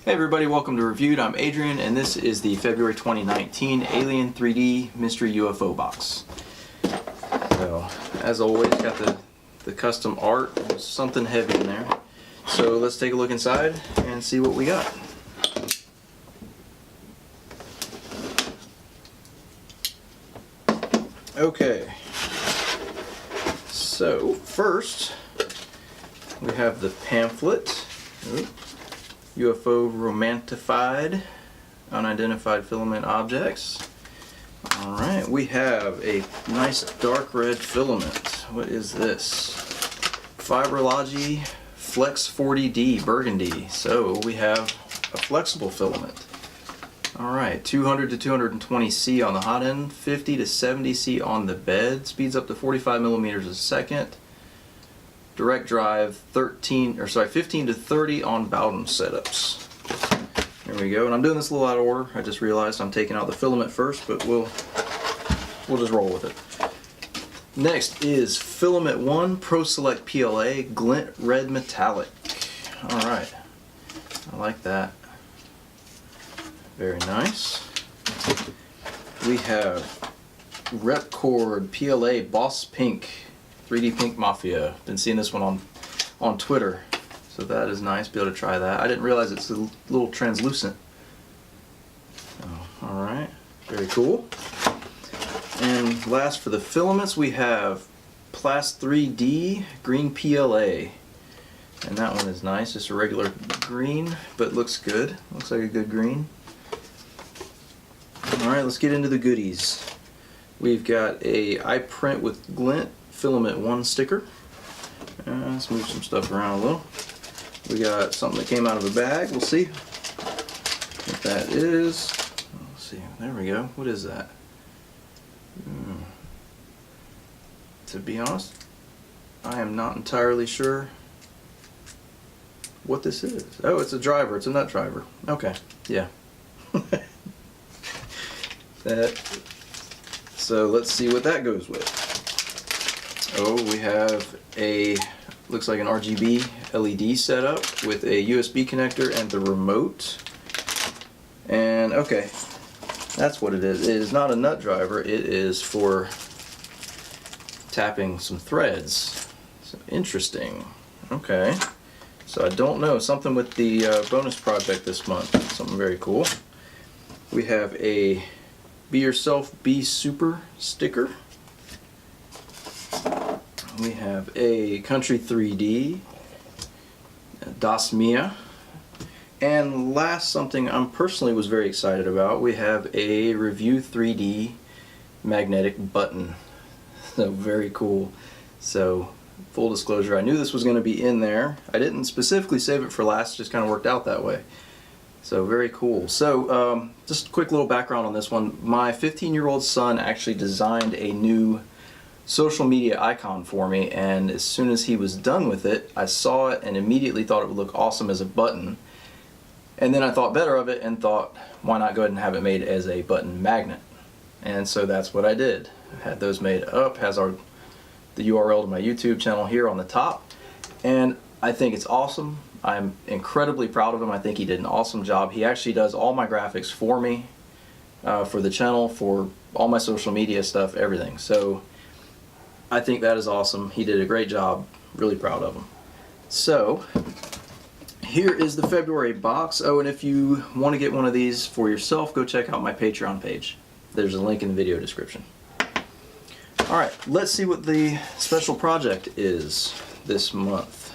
Hey everybody, welcome to Reviewed. I'm Adrian, and this is the February 2019 Alien3D Mystery UFO Box. So, as always, got the custom art. There's something heavy in there. So let's take a look inside and see what we got. Okay. So, first, we have the pamphlet. UFO romantified, unidentified filament objects. Alright, we have a nice dark red filament. What is this? Fibrology Flex 40D Burgundy. So we have a flexible filament. Alright, 200 to 220 C on the hot end, 50 to 70 C on the bed, speeds up to 45 millimeters a second. Direct drive 15 to 30 on Bowden setups. There we go. And I'm doing this a little out of order. I just realized I'm taking out the filament first, but we'll just roll with it. Next is Filament 1 Pro Select PLA Glint Red Metallic. Alright. I like that. Very nice. We have Repcord PLA Boss Pink 3D Pink Mafia. Been seeing this one on Twitter, so that is nice. Be able to try that. I didn't realize it's a little translucent. Oh, all right, very cool. And last for the filaments, we have Plast 3D Green PLA, and that one is nice. Just a regular green, but looks good. Looks like a good green. All right, let's get into the goodies. We've got a iPrint with Glint Filament 1 sticker. Let's move some stuff around a little. We got something that came out of a bag. We'll see what that is. Let's see. There we go. What is that? To be honest, I am not entirely sure what this is. Oh, it's a driver. It's a nut driver. Okay. Yeah. So let's see what that goes with. Oh, we have a, looks like an RGB LED setup with a USB connector and the remote. And okay, that's what it is. It is not a nut driver, it is for tapping some threads. So interesting. Okay, so I don't know, something with the bonus project this month. Something very cool. We have a Be Yourself, Be Super sticker. We have a Country 3D, Das Mia, and last, something I personally was very excited about, we have a Review 3D magnetic button. So very cool. So full disclosure, I knew this was going to be in there. I didn't specifically save it for last, just kind of worked out that way. So very cool. So just a quick little background on this one. My 15-year-old son actually designed a new social media icon for me, and as soon as he was done with it, I saw it and immediately thought it would look awesome as a button. And then I thought better of it and thought, why not go ahead and have it made as a button magnet? And so that's what I did. I had those made up, has the URL to my YouTube channel here on the top, and I think it's awesome. I'm incredibly proud of him. I think he did an awesome job. He actually does all my graphics for me, for the channel, for all my social media stuff, everything. So I think that is awesome. He did a great job. Really proud of him. So here is the February box. Oh, and if you want to get one of these for yourself, go check out my Patreon page. There's a link in the video description. Alright, let's see what the special project is this month.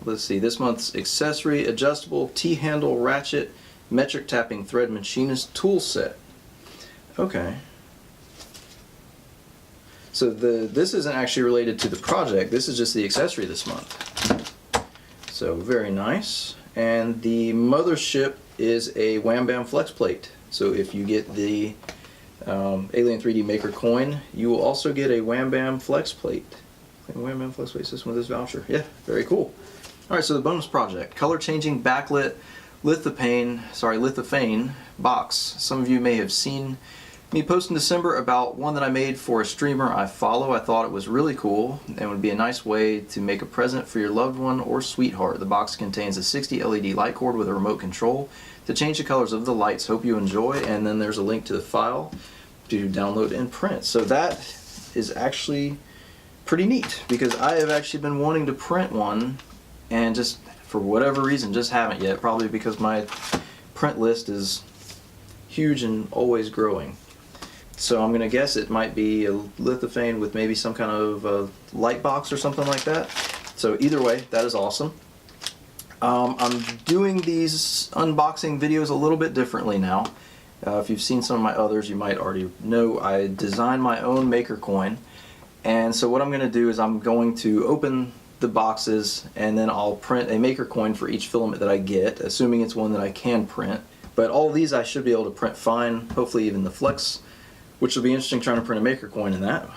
Let's see, this month's accessory, adjustable T-handle ratchet metric tapping thread machinist tool set. Okay. So this isn't actually related to the project, this is just the accessory this month. So very nice. And the mothership is a Wham Bam Flex plate. So if you get the Alien3D Maker coin, you will also get a Wham Bam Flex plate. Wham Bam Flex plate system with this voucher. Yeah, very cool. Alright, so the bonus project, color changing backlit lithophane box. Some of you may have seen me post in December about one that I made for a streamer I follow. I thought it was really cool and would be a nice way to make a present for your loved one or sweetheart. The box contains a 60 LED light cord with a remote control to change the colors of the lights. Hope you enjoy, and then there's a link to the file to download and print. So that is actually pretty neat, because I have actually been wanting to print one and just for whatever reason just haven't yet, probably because my print list is huge and always growing. So I'm going to guess it might be a lithophane with maybe some kind of light box or something like that. So either way, that is awesome. I'm doing these unboxing videos a little bit differently now. If you've seen some of my others, you might already know I designed my own maker coin. And so what I'm going to do is I'm going to open the boxes and then I'll print a maker coin for each filament that I get, assuming it's one that I can print. But all of these I should be able to print fine, hopefully even the flex, which will be interesting trying to print a maker coin in that.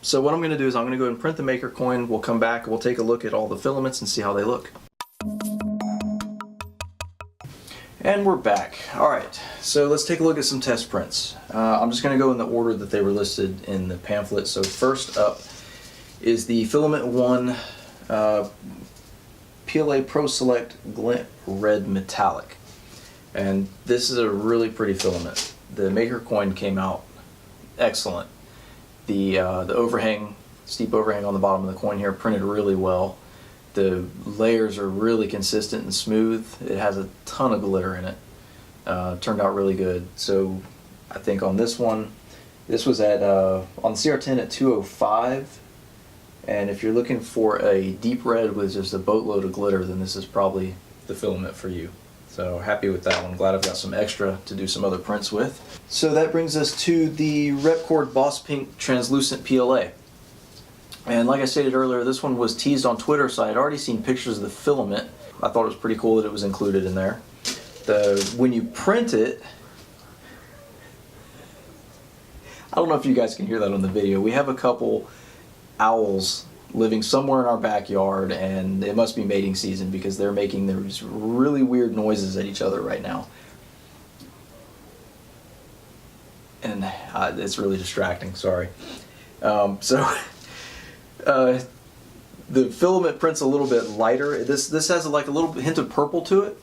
So what I'm going to do is I'm going to go ahead and print the maker coin. We'll come back and we'll take a look at all the filaments and see how they look. And we're back. Alright, so let's take a look at some test prints. I'm just going to go in the order that they were listed in the pamphlet. So first up is the Filament 1 PLA Pro Select Glint Red Metallic. And this is a really pretty filament. The maker coin came out excellent. The overhang, steep overhang on the bottom of the coin here printed really well. The layers are really consistent and smooth. It has a ton of glitter in it. Turned out really good. So I think on this one, this was at on the CR10 at 205. And if you're looking for a deep red with just a boatload of glitter, then this is probably the filament for you. So happy with that one. Glad I've got some extra to do some other prints with. So that brings us to the Repcord Boss Pink Translucent PLA. And like I stated earlier, this one was teased on Twitter, so I had already seen pictures of the filament. I thought it was pretty cool that it was included in there. When you print it, I don't know if you guys can hear that on the video. We have a couple owls living somewhere in our backyard, and it must be mating season because they're making these really weird noises at each other right now. And it's really distracting, sorry. The filament prints a little bit lighter. This has like a little hint of purple to it.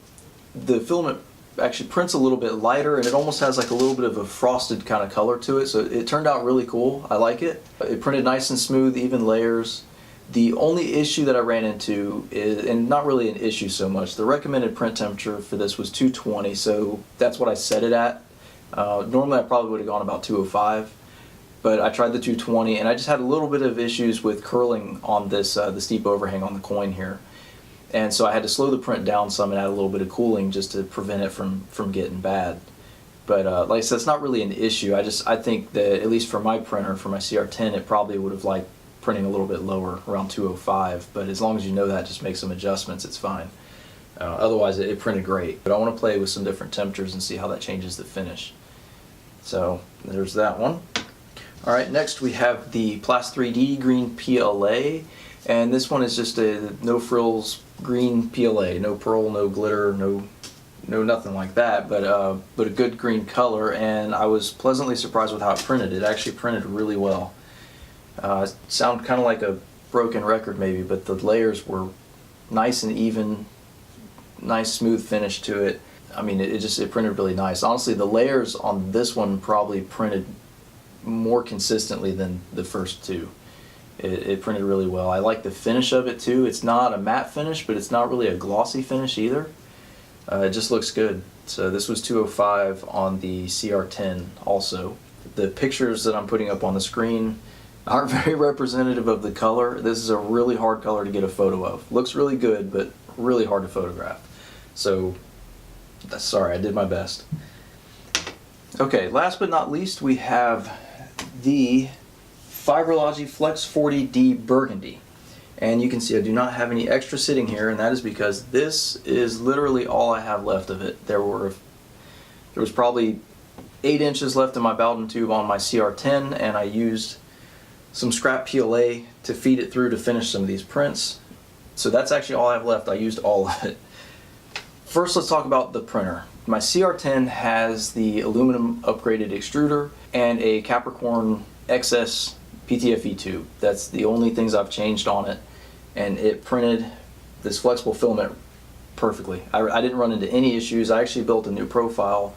The filament actually prints a little bit lighter, and it almost has like a little bit of a frosted kind of color to it. So it turned out really cool. I like it. It printed nice and smooth, even layers. The only issue that I ran into is, and not really an issue so much, the recommended print temperature for this was 220, so that's what I set it at. Normally I probably would have gone about 205. But I tried the 220, and I just had a little bit of issues with curling on this, the steep overhang on the coin here. And so I had to slow the print down some and add a little bit of cooling just to prevent it from getting bad. But like I said, it's not really an issue. I think that, at least for my printer, for my CR10, it probably would have liked printing a little bit lower, around 205. But as long as you know that, just make some adjustments, it's fine. Otherwise, it printed great. But I want to play with some different temperatures and see how that changes the finish. So there's that one. Alright, next we have the Plast3D Green PLA, and this one is just a no frills green PLA, no pearl, no glitter, no nothing like that, but a good green color, and I was pleasantly surprised with how it printed. It actually printed really well. Sound kind of like a broken record maybe, but the layers were nice and even, nice smooth finish to it. I mean, it printed really nice. Honestly, the layers on this one probably printed more consistently than the first two. It printed really well. I like the finish of it too. It's not a matte finish, but it's not really a glossy finish either. It just looks good. So this was 205 on the CR10 also. The pictures that I'm putting up on the screen aren't very representative of the color. This is a really hard color to get a photo of. Looks really good, but really hard to photograph. So, sorry, I did my best. Okay, last but not least, we have the Fiberlogy Flex 40D Burgundy. And you can see I do not have any extra sitting here, and that is because this is literally all I have left of it. There was probably 8 inches left in my Bowden tube on my CR10, and I used some scrap PLA to feed it through to finish some of these prints. So that's actually all I have left. I used all of it. First, let's talk about the printer. My CR10 has the aluminum upgraded extruder and a Capricorn XS PTFE tube. That's the only things I've changed on it, and it printed this flexible filament perfectly. I didn't run into any issues. I actually built a new profile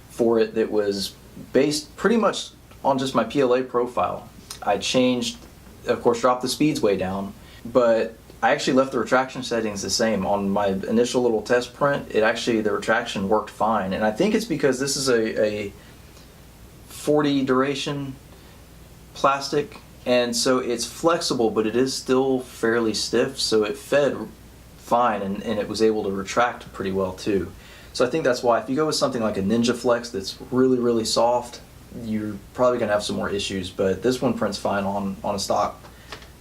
for it that was based pretty much on just my PLA profile. I changed, of course, dropped the speeds way down, but I actually left the retraction settings the same. On my initial little test print, the retraction worked fine, and I think it's because this is a 40 duration plastic, and so it's flexible, but it is still fairly stiff, so it fed fine, and it was able to retract pretty well too. So I think that's why if you go with something like a Ninja Flex that's really soft, you're probably going to have some more issues, but this one prints fine on a stock,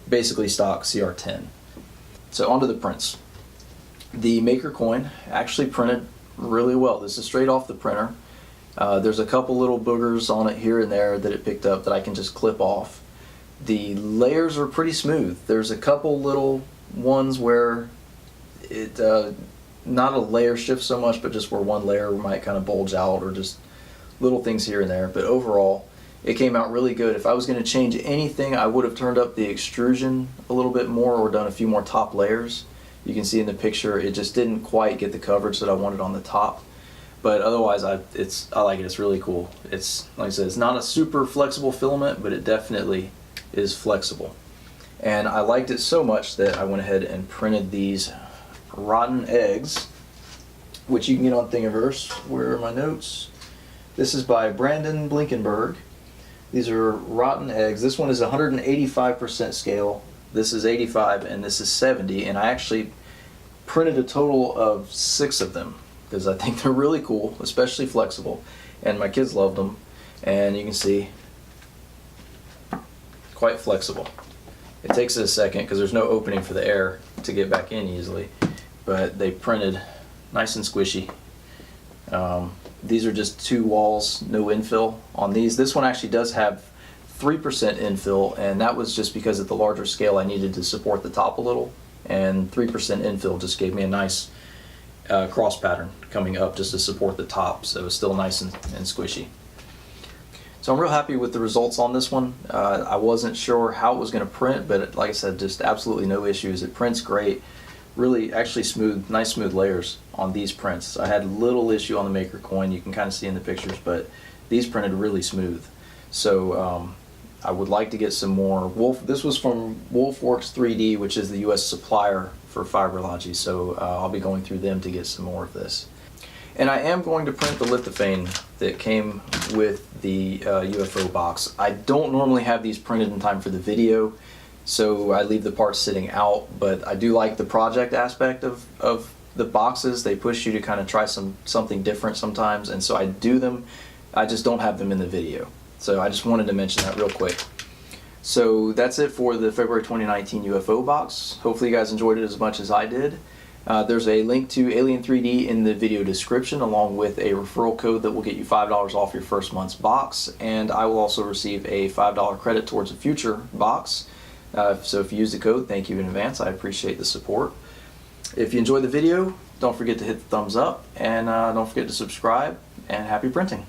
basically stock CR10. So onto the prints. The Maker coin actually printed really well. This is straight off the printer. There's a couple little boogers on it here and there that it picked up that I can just clip off. The layers are pretty smooth. There's a couple little ones where it, not a layer shift so much, but just where one layer might kind of bulge out, or just little things here and there. But overall, it came out really good. If I was going to change anything, I would have turned up the extrusion a little bit more or done a few more top layers. You can see in the picture it just didn't quite get the coverage that I wanted on the top. But otherwise, I like it. It's really cool. It's, like I said, it's not a super flexible filament, but it definitely is flexible. And I liked it so much that I went ahead and printed these rotten eggs, which you can get on Thingiverse. Where are my notes? This is by Brandon Blinkenberg. These are rotten eggs. This one is 185% scale. This is 85, and this is 70. And I actually printed a total of 6 of them because I think they're really cool, especially flexible. And my kids loved them. And you can see, quite flexible. It takes it a second because there's no opening for the air to get back in easily. But they printed nice and squishy. These are just 2 walls, no infill on these. This one actually does have 3% infill, and that was just because at the larger scale I needed to support the top a little, and 3% infill just gave me a nice cross pattern coming up just to support the top, so it was still nice and squishy. So I'm real happy with the results on this one. I wasn't sure how it was going to print, but like I said, just absolutely no issues. It prints great. Really actually smooth, nice smooth layers on these prints. I had little issue on the Maker coin, you can kind of see in the pictures, but these printed really smooth. So I would like to get some more. This was from Wolfworks 3D, which is the US supplier for Fiberlogy, so I'll be going through them to get some more of this. And I am going to print the lithophane that came with the UFO box. I don't normally have these printed in time for the video, so I leave the parts sitting out, but I do like the project aspect of the boxes. They push you to kind of try something different sometimes, and so I do them. I just don't have them in the video. So I just wanted to mention that real quick. So that's it for the February 2019 UFO box. Hopefully you guys enjoyed it as much as I did. There's a link to Alien3D in the video description, along with a referral code that will get you $5 off your first month's box, and I will also receive a $5 credit towards a future box. So if you use the code, thank you in advance. I appreciate the support. If you enjoyed the video, don't forget to hit the thumbs up, and don't forget to subscribe, and happy printing.